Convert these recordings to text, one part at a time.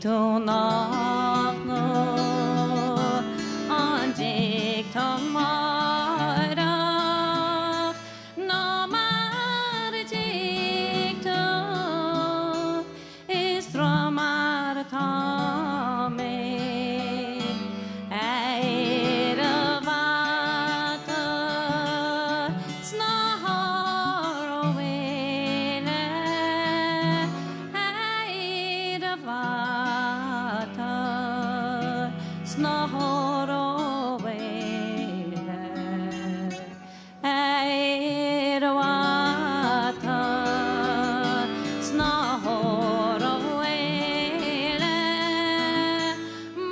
to nach no anjik to marach no marjik to istramar tame eiravata snaharovele eiravata snaharovele eiravata snaharovele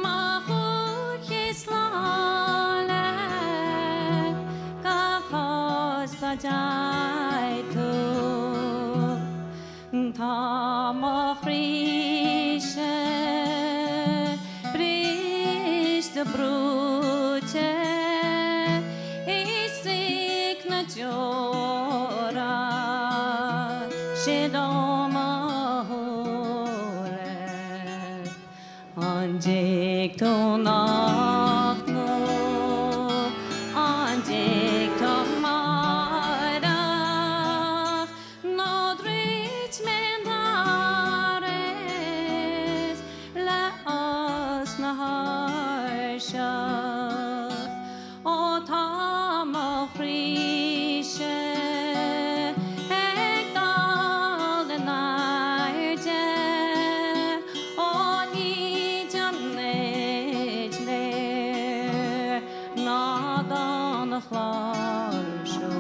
mahukislale kahostajaitu tamafrishe briste bruce isik na jora shedomahole anjik to nach no anjik to marach no drich mendares la os na harsha o tamafrishe ekdal nairje o ni jamnejne nadan khlasho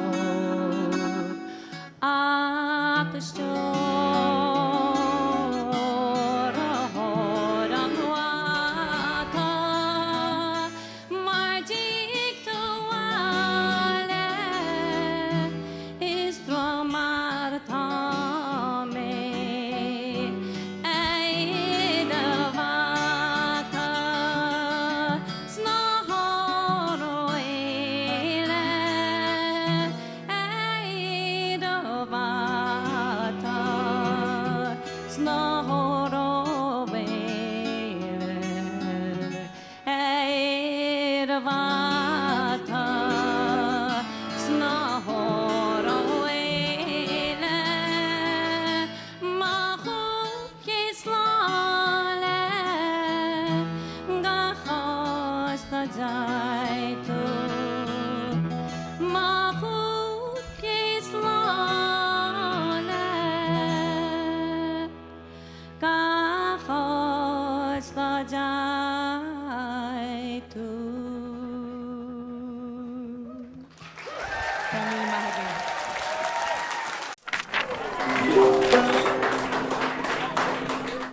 atshto Jaitu